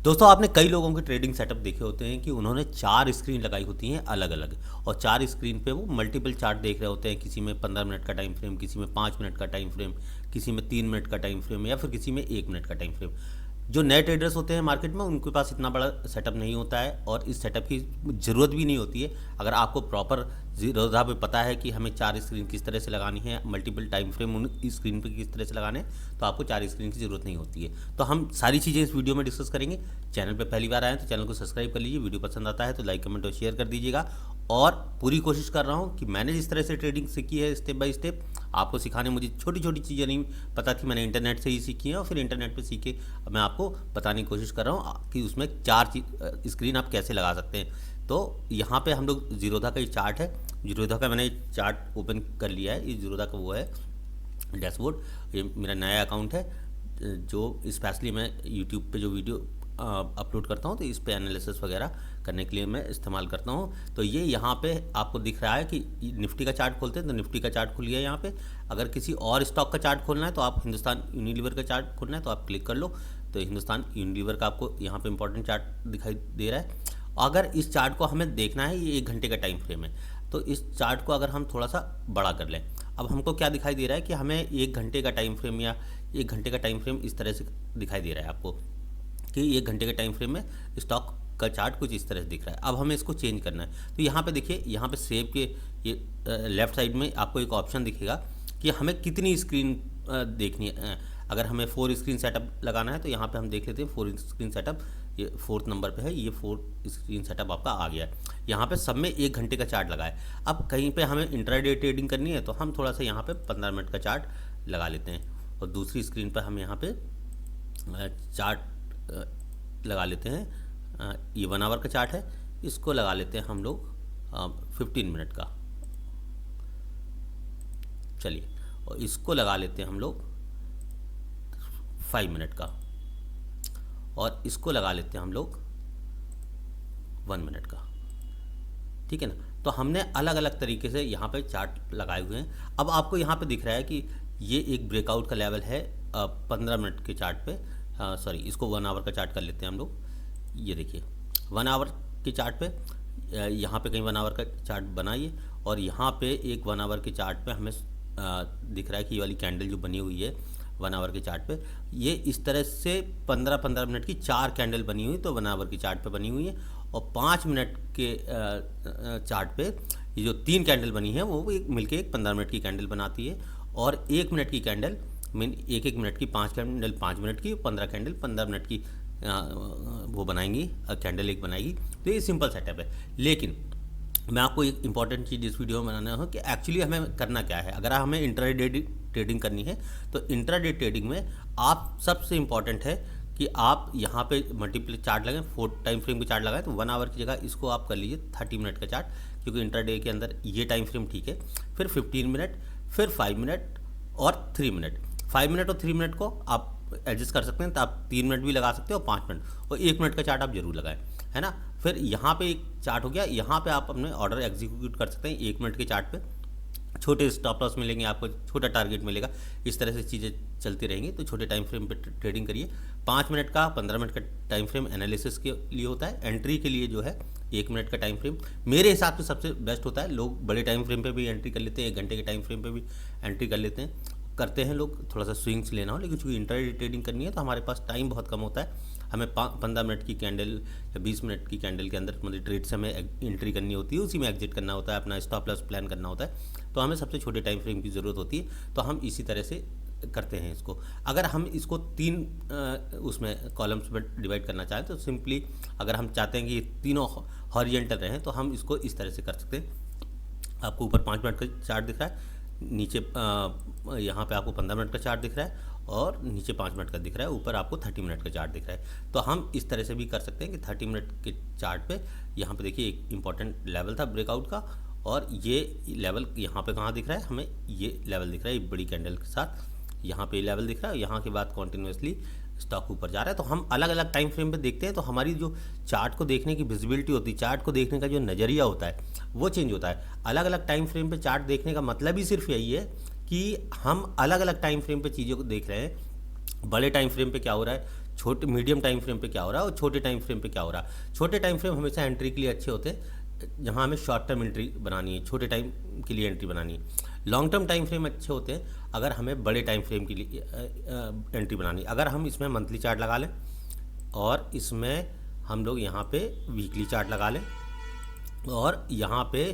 दोस्तों आपने कई लोगों के ट्रेडिंग सेटअप देखे होते हैं कि उन्होंने 4 स्क्रीन लगाई होती हैं अलग अलग, और 4 स्क्रीन पे वो मल्टीपल चार्ट देख रहे होते हैं। किसी में 15 मिनट का टाइम फ्रेम, किसी में 5 मिनट का टाइम फ्रेम, किसी में 3 मिनट का टाइम फ्रेम, या फिर किसी में 1 मिनट का टाइम फ्रेम। जो नए ट्रेडर्स होते हैं मार्केट में, उनके पास इतना बड़ा सेटअप नहीं होता है और इस सेटअप की ज़रूरत भी नहीं होती है। अगर आपको प्रॉपर जीरोधा पे पता है कि हमें 4 स्क्रीन किस तरह से लगानी है, मल्टीपल टाइम फ्रेम उन स्क्रीन पे किस तरह से लगाने हैं, तो आपको 4 स्क्रीन की ज़रूरत नहीं होती है। तो हम सारी चीज़ें इस वीडियो में डिस्कस करेंगे। चैनल पे पहली बार आए तो चैनल को सब्सक्राइब कर लीजिए, वीडियो पसंद आता है तो लाइक कमेंट और शेयर कर दीजिएगा। और पूरी कोशिश कर रहा हूँ कि मैंने जिस तरह से ट्रेडिंग सीखी है स्टेप बाय स्टेप आपको सिखाने। मुझे छोटी छोटी चीज़ें नहीं पता थी, मैंने इंटरनेट से ही सीखी है और फिर इंटरनेट पे सीखे मैं आपको बताने की कोशिश कर रहा हूँ कि उसमें 4 स्क्रीन आप कैसे लगा सकते हैं। तो यहाँ पे हम लोग जीरोधा का ये चार्ट है, जीरोधा का मैंने चार्ट ओपन कर लिया है। ये जीरोधा का वो है डैशबोर्ड। ये मेरा नया अकाउंट है जो स्पेशली मैं यूट्यूब पे जो वीडियो अपलोड करता हूँ तो इस पे एनालिसिस वगैरह करने के लिए मैं इस्तेमाल करता हूँ। तो ये यहाँ पे आपको दिख रहा है कि निफ्टी का चार्ट खोलते हैं तो निफ्टी का चार्ट खुल गया यहाँ पे। अगर किसी और स्टॉक का चार्ट खोलना है तो आप हिंदुस्तान यूनिलीवर का चार्ट खोलना है तो आप क्लिक कर लो। तो हिंदुस्तान यूनिलीवर का आपको यहाँ पे इंपॉर्टेंट चार्ट दिखाई दे रहा है। अगर इस चार्ट को हमें देखना है, ये 1 घंटे का टाइम फ्रेम है, तो इस चार्ट को अगर हम थोड़ा सा बड़ा कर लें, अब हमको क्या दिखाई दे रहा है कि हमें 1 घंटे का टाइम फ्रेम या 1 घंटे का टाइम फ्रेम इस तरह से दिखाई दे रहा है आपको कि 1 घंटे के टाइम फ्रेम में स्टॉक का चार्ट कुछ इस तरह से दिख रहा है। अब हमें इसको चेंज करना है तो यहाँ पे देखिए, यहाँ पे सेव के ये लेफ्ट साइड में आपको एक ऑप्शन दिखेगा कि हमें कितनी स्क्रीन देखनी है। अगर हमें 4 स्क्रीन सेटअप लगाना है तो यहाँ पे हम देख लेते हैं 4 स्क्रीन सेटअप, ये 4th नंबर पे है। ये 4 स्क्रीन सेटअप आपका आ गया है। यहाँ पे सब में 1 घंटे का चार्ट लगा है। अब कहीं पे हमें इंट्राडे ट्रेडिंग करनी है तो हम थोड़ा सा यहाँ पे 15 मिनट का चार्ट लगा लेते हैं, और दूसरी स्क्रीन पर हम यहाँ पे चार्ट लगा लेते हैं। ये 1 आवर का चार्ट है, इसको लगा लेते हैं हम लोग 15 मिनट का। चलिए, और इसको लगा लेते हैं हम लोग 5 मिनट का, और इसको लगा लेते हैं हम लोग 1 मिनट का। ठीक है ना। तो हमने अलग अलग तरीके से यहाँ पे चार्ट लगाए हुए हैं। अब आपको यहाँ पे दिख रहा है कि ये एक ब्रेकआउट का लेवल है 15 मिनट के चार्ट पे। सॉरी, इसको 1 आवर का चार्ट कर लेते हैं हम लोग। ये देखिए 1 आवर के चार्ट पे, यहाँ पे कहीं 1 आवर का चार्ट बनाइए, और यहाँ पे एक 1 आवर के चार्ट पे हमें दिख रहा है कि ये वाली कैंडल जो बनी हुई है 1 आवर के चार्ट पे, ये इस तरह से 15-15 मिनट की 4 कैंडल बनी हुई, तो 1 आवर के चार्ट पे बनी हुई है। और 5 मिनट के चार्ट पे ये जो 3 कैंडल बनी है वो मिलके एक 15 मिनट की कैंडल बनाती है। और 1 मिनट की कैंडल मीन 1-1 मिनट की 5 कैंडल 5 मिनट की, 15 कैंडल 15 मिनट की वो बनाएंगी, कैंडल एक बनाएगी। तो ये सिंपल सेटअप है। लेकिन मैं आपको एक इंपॉर्टेंट चीज़ इस वीडियो में बनाना है कि एक्चुअली हमें करना क्या है। अगर हमें इंट्राडे ट्रेडिंग करनी है तो इंट्राडे ट्रेडिंग में आप सबसे इम्पॉर्टेंट है कि आप यहाँ पे मल्टीपल चार्ट लगाएं, 4 टाइम फ्रेम के चार्ट लगाएं। तो 1 आवर की जगह इसको आप कर लीजिए 30 मिनट का चार्ट, क्योंकि इंट्राडे के अंदर ये टाइम फ्रेम ठीक है। फिर 15 मिनट, फिर 5 मिनट और 3 मिनट। 5 मिनट और 3 मिनट को आप एडजस्ट कर सकते हैं, तो आप 3 मिनट भी लगा सकते हो, 5 मिनट और 1 मिनट का चार्ट आप जरूर लगाएं, है ना। फिर यहाँ पे एक चार्ट हो गया, यहाँ पे आप अपने ऑर्डर एग्जीक्यूट कर सकते हैं 1 मिनट के चार्ट पे। छोटे स्टॉप लॉस मिलेंगे आपको, छोटा टारगेट मिलेगा। इस तरह से चीज़ें चलती रहेंगी। तो छोटे टाइम फ्रेम पे ट्रेडिंग करिए। 5 मिनट का 15 मिनट का टाइम फ्रेम एनालिसिस के लिए होता है। एंट्री के लिए जो है 1 मिनट का टाइम फ्रेम मेरे हिसाब से सबसे बेस्ट होता है। लोग बड़े टाइम फ्रेम पे भी एंट्री कर लेते हैं, 1 घंटे के टाइम फ्रेम पे भी एंट्री कर लेते हैं, करते हैं लोग, थोड़ा सा स्विंग्स लेना हो। लेकिन चूँकि इंट्राडे ट्रेडिंग करनी है तो हमारे पास टाइम बहुत कम होता है। हमें 15 मिनट की कैंडल या 20 मिनट की कैंडल के अंदर मतलब ट्रेड से हमें एंट्री करनी होती है, उसी में एग्जिट करना होता है, अपना स्टॉप लॉस प्लान करना होता है। तो हमें सबसे छोटे टाइम फ्रेम की ज़रूरत होती है। तो हम इसी तरह से करते हैं इसको। अगर हम इसको 3 उसमें कॉलम्स में डिवाइड करना चाहें तो सिंपली, अगर हम चाहते हैं कि ये तीनों हॉरिजेंटल रहें तो हम इसको इस तरह से कर सकते हैं। आपको ऊपर 5 मिनट का चार्ट दिख रहा है, नीचे यहाँ पे आपको 15 मिनट का चार्ट दिख रहा है, और नीचे 5 मिनट का दिख रहा है, ऊपर आपको 30 मिनट का चार्ट दिख रहा है। तो हम इस तरह से भी कर सकते हैं कि 30 मिनट के चार्ट पे यहाँ पे देखिए एक इंपॉर्टेंट लेवल था ब्रेकआउट का, और ये लेवल यहाँ पे कहाँ दिख रहा है, हमें ये लेवल दिख रहा है एक बड़ी कैंडल के साथ। यहाँ पे लेवल दिख रहा है, यहाँ के बाद कॉन्टिन्यूसली स्टॉक ऊपर जा रहा है। तो हम अलग अलग टाइम फ्रेम पे देखते हैं तो हमारी जो चार्ट को देखने की विजिबिलिटी होती है, चार्ट को देखने का जो नज़रिया होता है वो चेंज होता है। अलग अलग टाइम फ्रेम पे चार्ट देखने का मतलब ही सिर्फ यही है कि हम अलग अलग टाइम फ्रेम पे चीज़ों को देख रहे हैं। बड़े टाइम फ्रेम पे क्या हो रहा है, छोटे मीडियम टाइम फ्रेम पे क्या हो रहा है और छोटे टाइम फ्रेम पे क्या हो रहा है। छोटे टाइम फ्रेम हमेशा एंट्री के लिए अच्छे होते हैं, जहाँ हमें शॉर्ट टर्म एंट्री बनानी है, छोटे टाइम के लिए एंट्री बनानी है। लॉन्ग टर्म टाइम फ्रेम अच्छे होते हैं अगर हमें बड़े टाइम फ्रेम के लिए एंट्री बनानी है। अगर हम इसमें मंथली चार्ट लगा लें और इसमें हम लोग यहाँ पे वीकली चार्ट लगा लें और यहाँ पे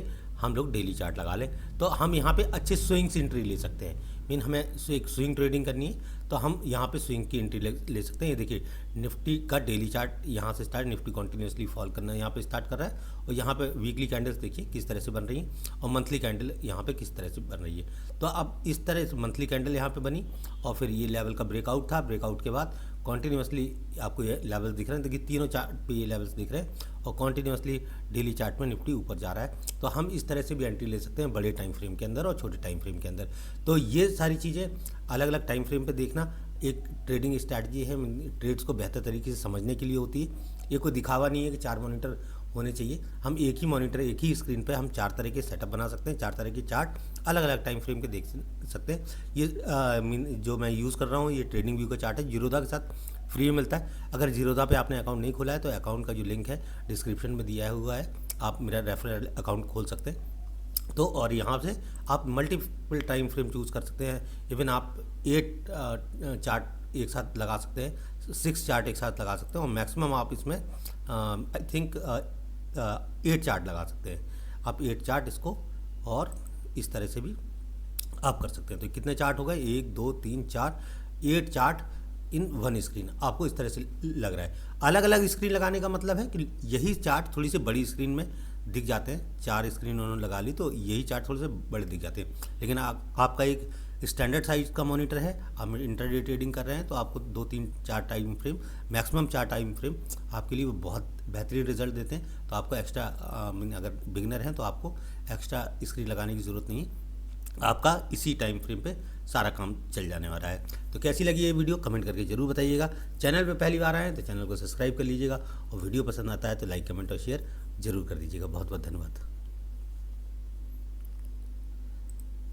हम लोग डेली चार्ट लगा लें, तो हम यहाँ पे अच्छे स्विंग्स एंट्री ले सकते हैं। मीन हमें एक स्विंग ट्रेडिंग करनी है तो हम यहाँ पे स्विंग की एंट्री ले सकते हैं। ये देखिए निफ्टी का डेली चार्ट यहाँ से स्टार्ट, निफ्टी कॉन्टिन्यूसली फॉल करना यहाँ पे स्टार्ट कर रहा है और यहाँ पे वीकली कैंडल्स देखिए किस तरह से बन रही हैं और मंथली कैंडल यहाँ पे किस तरह से बन रही है। तो अब इस तरह से मंथली कैंडल यहाँ पे बनी और फिर ये लेवल का ब्रेकआउट था। ब्रेकआउट के बाद कॉन्टीन्यूसली आपको ये लेवल्स दिख रहे हैं, देखिए तीनों चार्ट पे ये लेवल्स दिख रहे हैं और कॉन्टीन्यूसली डेली चार्ट में निफ्टी ऊपर जा रहा है। तो हम इस तरह से भी एंट्री ले सकते हैं बड़े टाइम फ्रेम के अंदर और छोटे टाइम फ्रेम के अंदर। तो ये सारी चीज़ें अलग अलग टाइम फ्रेम पे देखना एक ट्रेडिंग स्ट्रैटेजी है, ट्रेड्स को बेहतर तरीके से समझने के लिए होती है। ये कोई दिखावा नहीं है कि 4 मॉनिटर होने चाहिए। हम एक ही मॉनिटर, एक ही स्क्रीन पे हम 4 तरह के सेटअप बना सकते हैं, 4 तरह के चार्ट अलग अलग टाइम फ्रेम के देख सकते हैं। ये जो मैं यूज़ कर रहा हूँ ये ट्रेडिंग व्यू का चार्ट है, जीरोधा के साथ फ्री में मिलता है। अगर जीरोधा पे आपने अकाउंट नहीं खोला है तो अकाउंट का जो लिंक है डिस्क्रिप्शन में दिया हुआ है, आप मेरा रेफरल अकाउंट खोल सकते हैं। तो और यहाँ से आप मल्टीपल टाइम फ्रेम चूज़ कर सकते हैं। इवन आप 8 चार्ट एक साथ लगा सकते हैं, 6 चार्ट एक साथ लगा सकते हैं और मैक्सिमम आप इसमें आई थिंक 8 चार्ट लगा सकते हैं। आप 8 चार्ट इसको और इस तरह से भी आप कर सकते हैं। तो कितने चार्ट हो गए, 1 2 3 4 8 चार्ट इन वन स्क्रीन आपको इस तरह से लग रहा है। अलग अलग स्क्रीन लगाने का मतलब है कि यही चार्ट थोड़ी सी बड़ी स्क्रीन में दिख जाते हैं। 4 स्क्रीन उन्होंने लगा ली तो यही चार्ट थोड़े से बड़े दिख जाते हैं। लेकिन आपका एक स्टैंडर्ड साइज का मॉनिटर है, आप इंटरडे ट्रेडिंग कर रहे हैं तो आपको 2 3 4 time frame, maximum 4 time frame आपके लिए बहुत बेहतरीन रिजल्ट देते हैं। तो आपको एक्स्ट्रा अगर बिगिनर हैं तो आपको एक्स्ट्रा स्क्रीन लगाने की ज़रूरत नहीं है, आपका इसी टाइम फ्रेम पे सारा काम चल जाने वाला है। तो कैसी लगी ये वीडियो कमेंट करके ज़रूर बताइएगा। चैनल पे पहली बार आए हैं तो चैनल को सब्सक्राइब कर लीजिएगा और वीडियो पसंद आता है तो लाइक कमेंट और शेयर ज़रूर कर दीजिएगा। बहुत बहुत धन्यवाद।